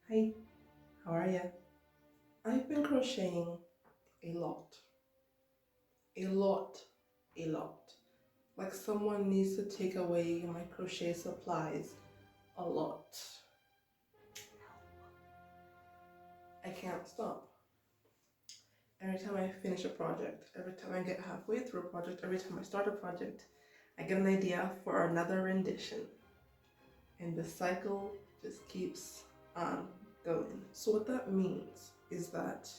Hi, how are you? I've been crocheting a lot, a lot, a lot. Like someone needs to take away my crochet supplies a lot. I can't stop. Every time I finish a project, every time I get halfway through a project, every time I start a project, I get an idea for another rendition. And the cycle just keeps on going. So what that means is that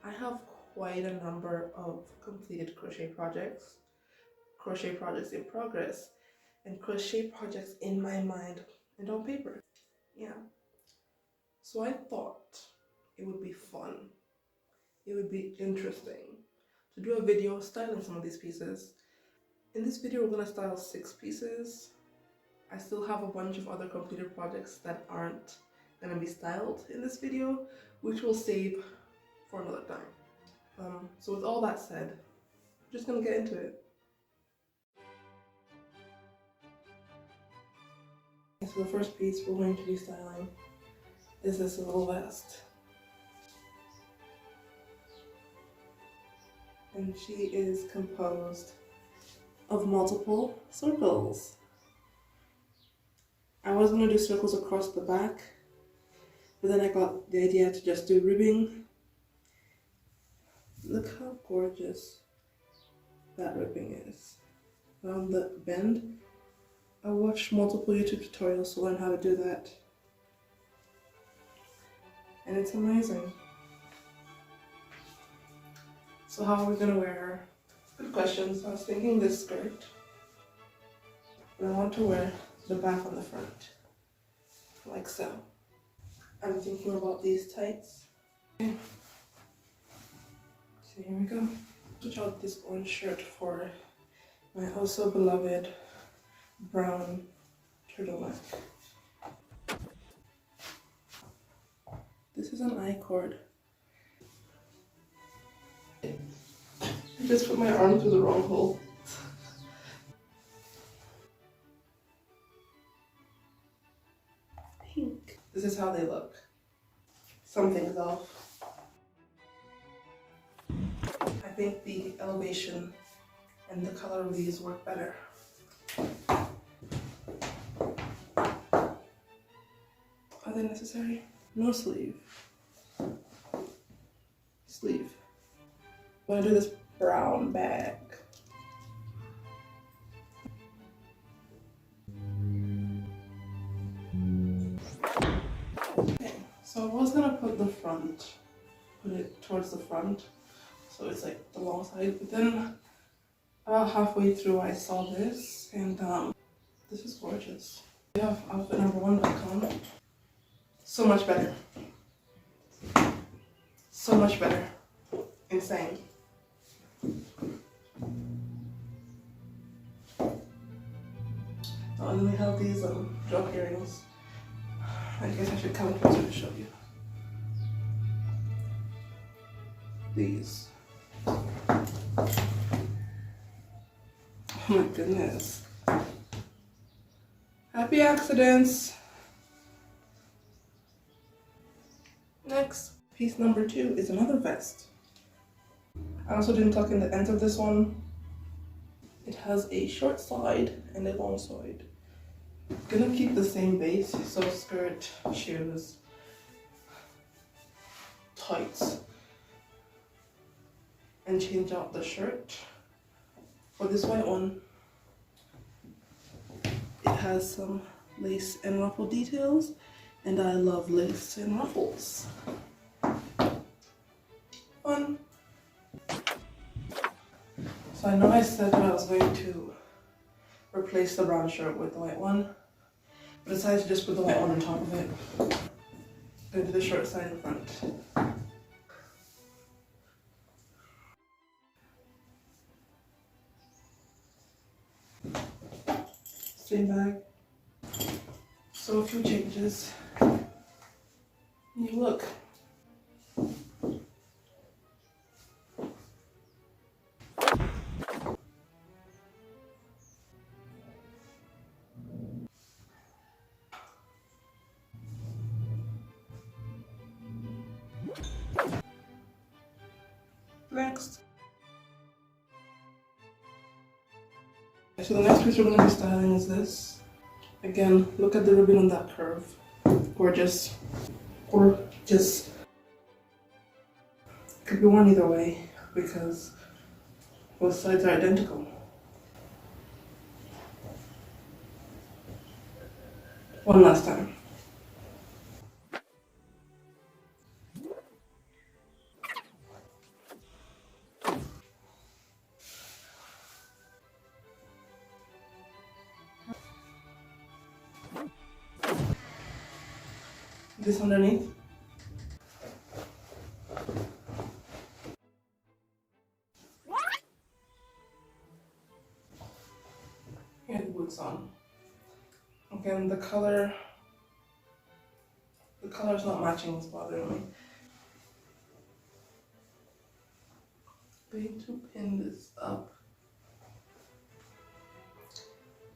I have quite a number of completed crochet projects in progress, and crochet projects in my mind and on paper. Yeah. So I thought it would be fun, it would be interesting to do a video styling some of these pieces. In this video, we're going to style 6 pieces. I still have a bunch of other completed projects that aren't going to be styled in this video, which we'll save for another time. So with all that said, I'm just going to get into it. So the first piece we're going to be styling is this little vest. And she is composed of multiple circles. I was going to do circles across the back, but then I got the idea to just do ribbing. Look how gorgeous that ribbing is. Around the bend. I watched multiple YouTube tutorials to learn how to do that. And it's amazing. So how are we going to wear her? Good questions. I was thinking this skirt, but I want to wear the back on the front, like so. I'm thinking about these tights. Okay. So here we go. Switch out this orange shirt for my also beloved brown turtleneck. This is an I-cord. I just put my arm through the wrong hole. Pink. This is how they look. Something's off. I think the elevation and the color of these work better. Are they necessary? No sleeve. Sleeve. I'm gonna do this brown bag. Okay, so I was gonna put it towards the front, so it's like the long side, but then about halfway through I saw this, and this is gorgeous. We have outfit number 1.com. So much better. So much better. Insane. Oh, and then we have these drop earrings. I guess I should come closer to show you. These. Oh my goodness. Happy accidents. Next, piece number 2 is another vest. I also didn't tuck in the ends of this one. It has a short side and a long side. Gonna keep the same base, so skirt, shoes, tights, and change out the shirt. For this white one, it has some lace and ruffle details, and I love lace and ruffles. Fun. So I know I said that I was going to replace the brown shirt with the white one, but I decided to just put the white one on top of it. I'm going to do the short side in front. Same bag. So a few changes. New look. Next. So the next piece we're going to be styling is this. Again, look at the ribbon on that curve. Gorgeous. Gorgeous. Could be worn either way because both sides are identical. One last time. This underneath. Here the boots on. Again, the color is not matching, it's bothering me. Going to pin this up.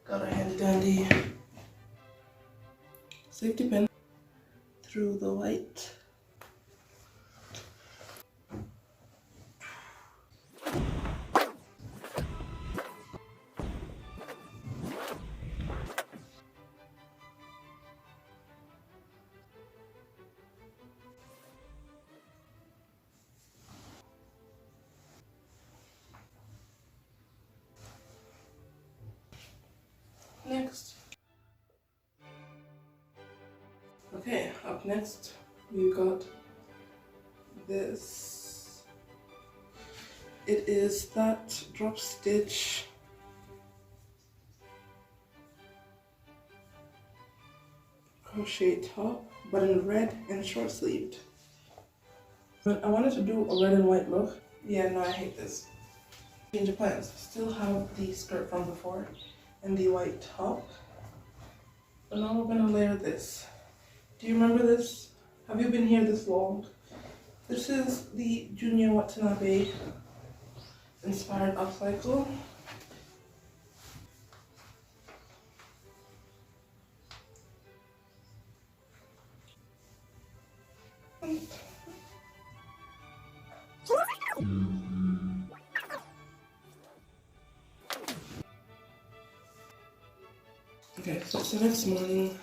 Got a handy dandy safety pin through the white. Next. Okay, up next we've got this. It is that drop stitch crochet top, but in red and short sleeved. But I wanted to do a red and white look. Yeah, no, I hate this. Change of plans. Still have the skirt from before and the white top. But now we're gonna layer this. Do you remember this? Have you been here this long? This is the Junior Watanabe inspired upcycle. Okay, so it's the next morning.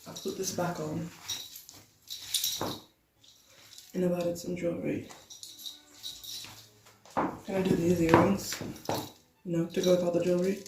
I'll put this back on and I've added some jewelry. Can I do these earrings? No, to go with all the jewelry.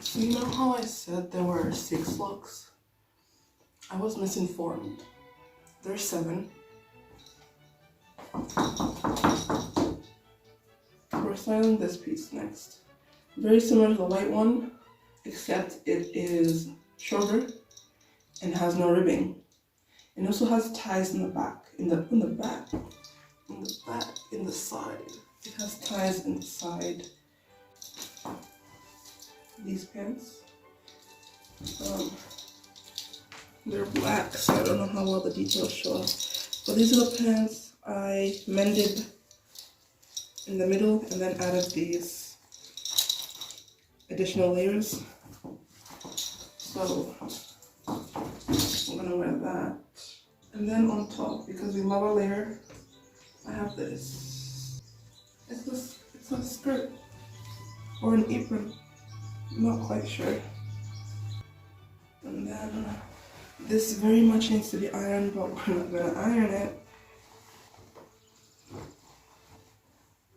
So you know how I said there were 6 looks? I was misinformed. There's 7. We're styling this piece next. Very similar to the white one, except it is shorter and has no ribbing. It also has ties in the back, in the side. It has ties in the side. These pants, they're black, so I don't know how well the details show up. But these are the pants I mended in the middle and then added these additional layers. So I'm gonna wear that. And then on top, because we love a layer, I have this. It's a skirt or an apron. I'm not quite sure. And then this very much needs to be ironed, but we're not gonna iron it.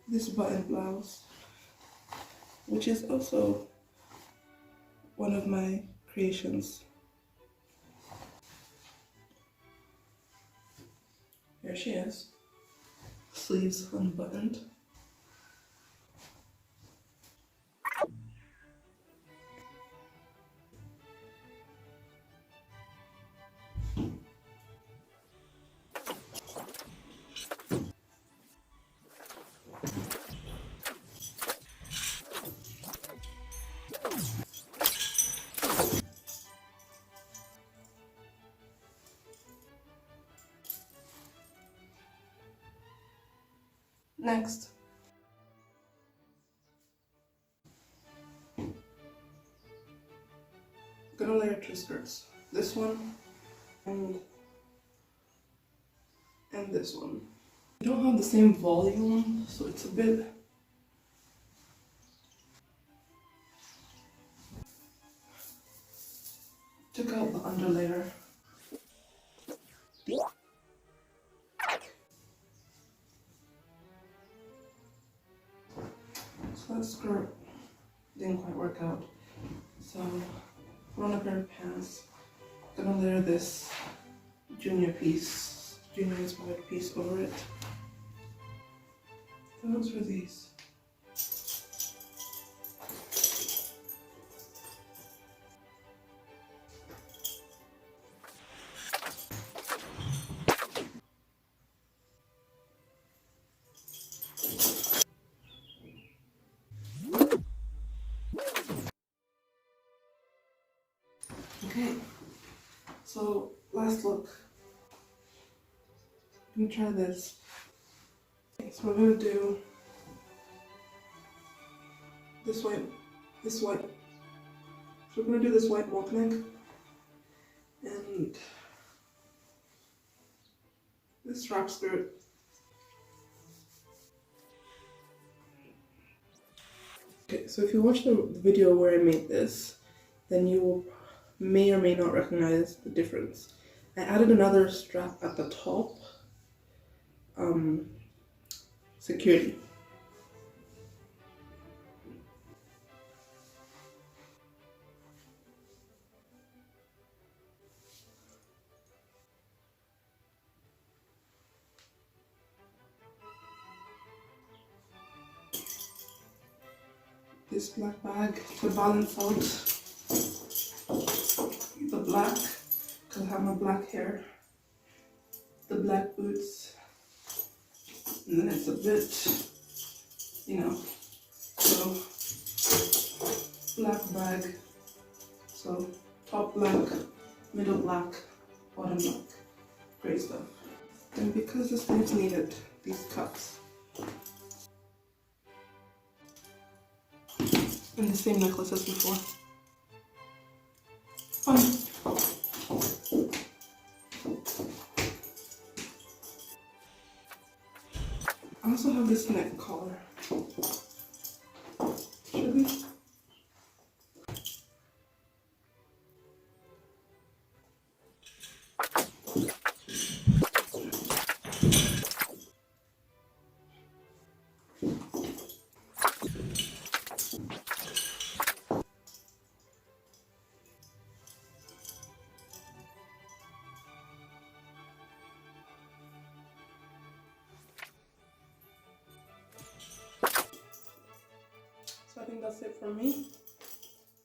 This button blouse, which is also one of my creations. Here she is. Sleeves unbuttoned. Next, I'm gonna layer 2 skirts. This one and this one. They don't have the same volume, so it's a bit. Took out the underlayer. So that skirt didn't quite work out. So put on a pair of pants. Gonna layer this junior inspired piece over it. Those were these. Okay, so last look. Let me try this. Okay, so we're gonna do this white. So we're gonna do this white walk neck and this strap skirt. Okay, so if you watch the video where I made this, then you will may or may not recognize the difference. I added another strap at the top, security. This black bag to balance out the black, because I have my black hair, the black boots, and then it's a bit, you know, so black bag, so top black, middle black, bottom black, great stuff. And because the sleeves needed these cups, and the same necklace as before. Fun. I also have this neck collar. Should we? So I think that's it for me.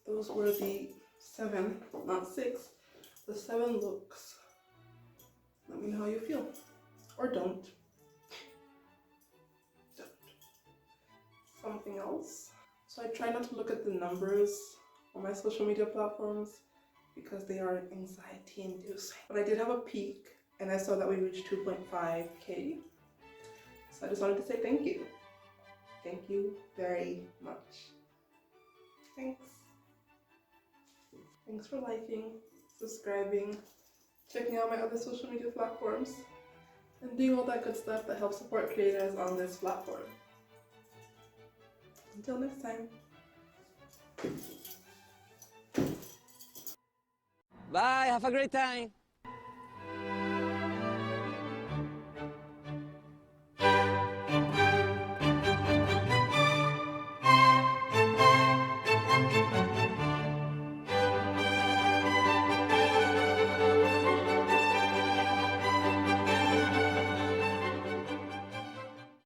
Those were the 7, not 6, the 7 looks. Let me know how you feel. Or don't. Something else. So I try not to look at the numbers on my social media platforms because they are anxiety inducing. But I did have a peak and I saw that we reached 2.5K. So I just wanted to say thank you. Thank you very much. Thanks. Thanks for liking, subscribing, checking out my other social media platforms, and doing all that good stuff that helps support creators on this platform. Until next time. Bye, have a great time.